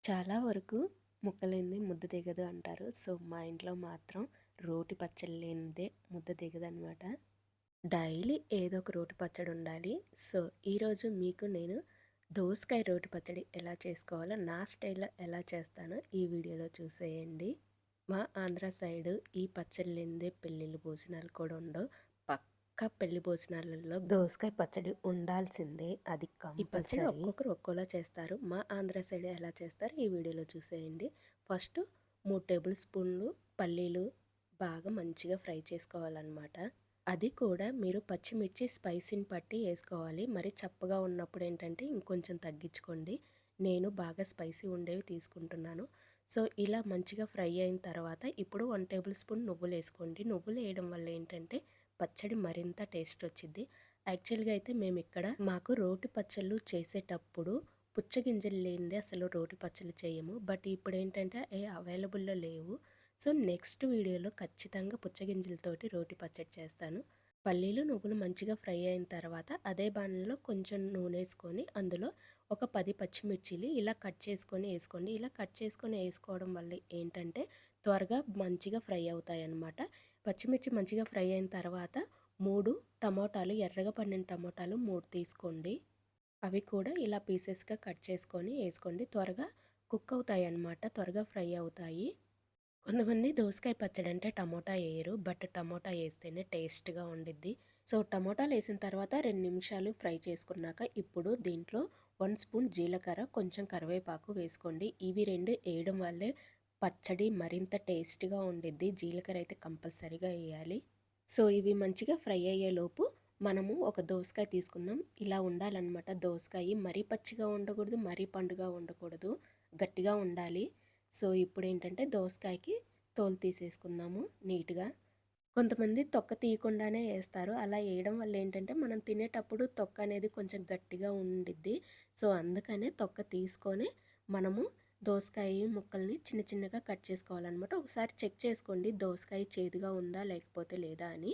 చాలా వరకు ముక్కలేనిదే ముద్ద దిగదు అంటారు. సో, మా ఇంట్లో మాత్రం రోటి పచ్చడి లేనిదే ముద్ద దిగదనమాట. డైలీ ఏదో ఒక రోటి పచ్చడి ఉండాలి. సో, ఈరోజు మీకు నేను దోసకాయ రోటి పచ్చడి ఎలా చేసుకోవాలో నా స్టైల్‌లో ఎలా చేస్తానో ఈ వీడియోలో చూసేయండి. మా ఆంధ్ర సైడు ఈ పచ్చడి లేనిదే పెళ్ళిళ్ళు, భోజనాలు కూడా ఉండవు. పక్కా పెళ్లి భోజనాలలో దోసకాయ పచ్చడి ఉండాల్సిందే. అది ఈ పచ్చడి కంపల్సరీ. ఒక్కొక్కరు ఒక్కోలా చేస్తారు. మా ఆంధ్ర సైడ్ ఎలా చేస్తారో ఈ వీడియోలో చూసేయండి. ఫస్ట్ 3 టేబుల్ స్పూన్లు పల్లీలు బాగా మంచిగా ఫ్రై చేసుకోవాలన్నమాట. అది కూడా మీరు పచ్చిమిర్చి స్పైసీని బట్టి వేసుకోవాలి. మరి చప్పగా ఉన్నప్పుడు ఏంటంటే ఇంకొంచెం తగ్గించుకోండి. నేను బాగా స్పైసీ ఉండేవి తీసుకుంటున్నాను. సో, ఇలా మంచిగా ఫ్రై అయిన తర్వాత ఇప్పుడు 1 టేబుల్ స్పూన్ నువ్వులేసుకోండి. నువ్వులు వేయడం వల్ల ఏంటంటే పచ్చడి మరింత టేస్ట్ వచ్చిద్ది. యాక్చువల్‌గా అయితే మేమిక్కడ మాకు రోటి పచ్చళ్ళు చేసేటప్పుడు పుచ్చగింజలు లేనిదే అసలు రోటి పచ్చళ్ళు చేయము. బట్ ఇప్పుడేంటంటే అయి అవైలబుల్‌లో లేవు. సో, నెక్స్ట్ వీడియోలో ఖచ్చితంగా పుచ్చగింజలతోటి రోటి పచ్చడి చేస్తాను. పల్లీలు, నువ్వులు మంచిగా ఫ్రై అయిన తర్వాత అదే బాణలిలో కొంచెం నూనేసుకొని అందులో ఒక 10 పచ్చిమిర్చీలు ఇలా కట్ చేసుకొని ఏసుకోండి. ఇలా కట్ చేసుకొని ఏసుకోవడం వల్ల ఏంటంటే త్వరగా మంచిగా ఫ్రై అవుతాయన్నమాట. పచ్చిమిర్చి మంచిగా ఫ్రై అయిన తర్వాత 3 టమోటాలు ఎర్రగా పండిన టమోటాలు 3 తీసుకోండి. అవి కూడా ఇలా పీసెస్‌గా కట్ చేసుకొని ఏసుకోండి. త్వరగా కుక్ అవుతాయన్నమాట. త్వరగా ఫ్రై అవుతాయి. కొంతమంది దోసకాయ పచ్చడి అంటే టమోటా ఎయ్యరు. బట్ టమోటా ఏస్తేనే టేస్ట్‌గా ఉండిద్ది. సో, టమోటాలేసిన తర్వాత 2 నిమిషాలు ఫ్రై చేసుకున్నాక ఇప్పుడు దీంట్లో 1 స్పూన్ జీలకర్ర, కొంచెం కరివేపాకు వేసుకోండి. ఇవి 2 ఏయడం వల్లే పచ్చడి మరింత టేస్ట్‌గా ఉండిద్ది. జీలకర్ర అయితే కంపల్సరీగా ఎయ్యాలి. సో, ఇవి మంచిగా ఫ్రై అయ్యేలోపు మనము ఒక దోసకాయ తీసుకుందాం. ఇలా ఉండాలనమాట దోసకాయి. మరీ పచ్చిగా ఉండకూడదు, మరీ పండుగా ఉండకూడదు. గట్టిగా ఉండాలి. సో, ఇప్పుడేంటంటే దోసకాయకి తోలు తీసేసుకుందాము నీట్‌గా. కొంతమంది తొక్క తీయకుండానే ఏస్తారు. అలా ఏయడం వల్ల ఏంటంటే మనం తినేటప్పుడు తొక్క అనేది కొంచెం గట్టిగా ఉండిద్ది. సో, అందుకనే తొక్క తీసుకొని మనము దోసకాయ ముక్కల్ని చిన్న చిన్నగా కట్ చేసుకోవాలనమాట. ఒకసారి చెక్ చేసుకోండి దోసకాయ చేదుగా ఉందా లేకపోతే లేదా అని.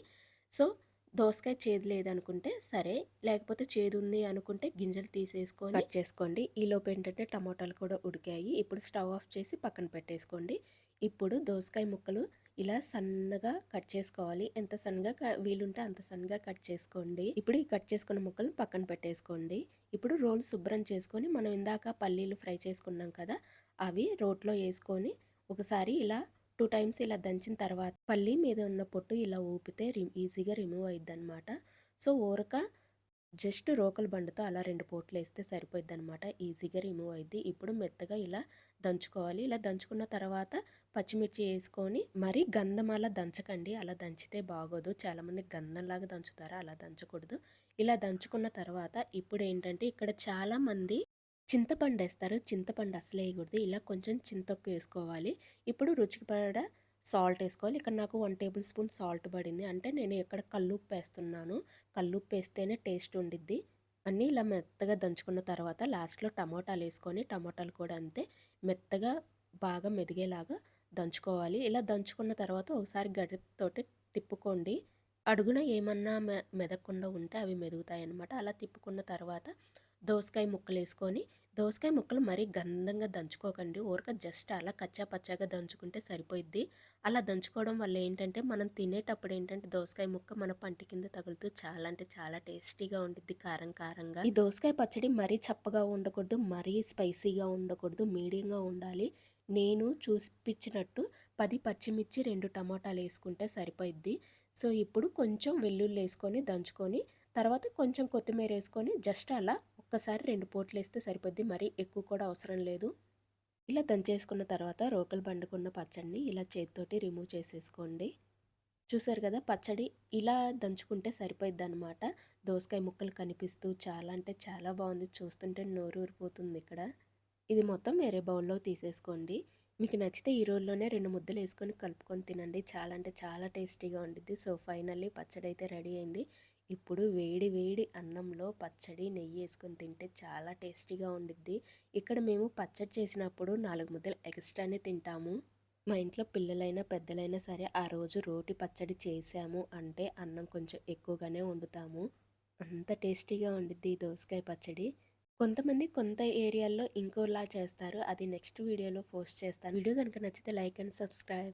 సో, దోసకాయ చేదు లేదనుకుంటే సరే. లేకపోతే చేదుంది అనుకుంటే గింజలు తీసేసుకొని కట్ చేసుకోండి. ఈలోపు ఏంటంటే టమోటాలు కూడా ఉడికాయి. ఇప్పుడు స్టవ్ ఆఫ్ చేసి పక్కన పెట్టేసుకోండి. ఇప్పుడు దోసకాయ ముక్కలు ఇలా సన్నగా కట్ చేసుకోవాలి. ఎంత సన్నగా వీలుంటే అంత సన్నగా కట్ చేసుకోండి. ఇప్పుడు ఈ కట్ చేసుకున్న ముక్కలను పక్కన పెట్టేసుకోండి. ఇప్పుడు రోలు శుభ్రం చేసుకొని మనం ఇందాక పల్లీలు ఫ్రై చేసుకున్నాం కదా! అవి రోట్లో ఏసుకొని ఒకసారి ఇలా 2 టైమ్స్ ఇలా దంచిన తర్వాత పల్లి మీద ఉన్న పొట్టు ఇలా ఊపితే ఈజీగా రిమూవ్ అయిద్దనమాట. సో, ఊరక జస్ట్ రోకలి బండతో అలా 2 పోట్లేస్తే సరిపోయిద్దనమాట. ఈజీగా రిమూవ్ అయిద్ది. ఇప్పుడు మెత్తగా ఇలా దంచుకోవాలి. ఇలా దంచుకున్న తర్వాత పచ్చిమిర్చి ఏసుకొని మరీ గంధం అలా దంచకండి. అలా దంచితే బాగోదు. చాలామంది గంధంలాగా దంచుతారు. అలా దంచకూడదు. ఇలా దంచుకున్న తర్వాత ఇప్పుడేంటంటే ఇక్కడ చాలామంది చింతపండేస్తారు. చింతపండు అసలేయకూడదు. ఇలా కొంచెం చింతొక్కు ఏసుకోవాలి. ఇప్పుడు రుచికి సాల్ట్ ఏసుకోవాలి. ఇక్కడ నాకు 1 టేబుల్ స్పూన్ సాల్ట్ పడింది. అంటే నేను ఇక్కడ కల్లుప్పేస్తున్నాను. కల్లుప్పేస్తేనే టేస్ట్ ఉండిద్ది. అన్నీ ఇలా మెత్తగా దంచుకున్న తర్వాత లాస్ట్‌లో టమోటాలేసుకొని టమోటాలు కూడా అంతే మెత్తగా బాగా మెదిగేలాగా దంచుకోవాలి. ఇలా దంచుకున్న తర్వాత ఒకసారి గరిటెతోటి తిప్పుకోండి. అడుగున ఏమన్నా మెదక్కుండా ఉంటే అవి మెదుగుతాయన్నమాట. అలా తిప్పుకున్న తర్వాత దోసకాయ ముక్కలేసుకొని దోసకాయ ముక్కలు మరీ గంధంగా దంచుకోకండి. ఊరక జస్ట్ అలా కచ్చా పచ్చాగా దంచుకుంటే సరిపోయిద్ది. అలా దంచుకోవడం వల్ల ఏంటంటే మనం తినేటప్పుడు ఏంటంటే దోసకాయ ముక్క మన పంటి కింద తగులుతూ చాలా అంటే చాలా టేస్టీగా ఉండిద్ది కారం కారంగా. ఈ దోసకాయ పచ్చడి మరీ చప్పగా ఉండకూడదు, మరీ స్పైసీగా ఉండకూడదు, మీడియంగా ఉండాలి. నేను చూపించినట్టు 10 పచ్చిమిర్చి, 2 టమోటాలు వేసుకుంటే సరిపోయిద్ది. సో, ఇప్పుడు కొంచెం వెల్లుల్లి వేసుకొని దంచుకొని తర్వాత కొంచెం కొత్తిమీర వేసుకొని జస్ట్ అలా ఒక్కసారి 2 పోట్లేస్తే సరిపోద్ది. మరీ ఎక్కువ కూడా అవసరం లేదు. ఇలా దంచేసుకున్న తర్వాత రోకలి బండుకున్న పచ్చడిని ఇలా చేత్తోటి రిమూవ్ చేసేసుకోండి. చూసారు కదా! పచ్చడి ఇలా దంచుకుంటే సరిపోయిద్దనమాట. దోసకాయ ముక్కలు కనిపిస్తూ చాలా అంటే చాలా బావుంది. చూస్తుంటే నోరూరిపోతుందిక్కడ. ఇది మొత్తం వేరే బౌల్‌లో తీసేసుకోండి. మీకు నచ్చితే ఈ రోల్లోనే 2 ముద్దలేసుకొని కలుపుకొని తినండి. చాలా అంటే చాలా టేస్టీగా ఉండిద్ది. సో, ఫైనల్లీ పచ్చడైతే రెడీ అయింది. ఇప్పుడు వేడి వేడి అన్నంలో పచ్చడి, నెయ్యేసుకొని తింటే చాలా టేస్టీగా ఉండిద్ది. ఇక్కడ మేము పచ్చడి చేసినప్పుడు 4 ముద్దలు ఎక్స్‌ట్రానే తింటాము. మా ఇంట్లో పిల్లలైనా, పెద్దలైనా సరే ఆ రోజు రోటి పచ్చడి చేశాము అంటే అన్నం కొంచెం ఎక్కువగానే వండుతాము. అంత టేస్టీగా ఉండిద్ది ఈ దోసకాయ పచ్చడి. కొంతమంది కొంత ఏరియాల్లో ఇంకోలా చేస్తారు. అది నెక్స్ట్ వీడియోలో పోస్ట్ చేస్తాను. వీడియో గనుక నచ్చితే లైక్ అండ్ సబ్స్క్రైబ్.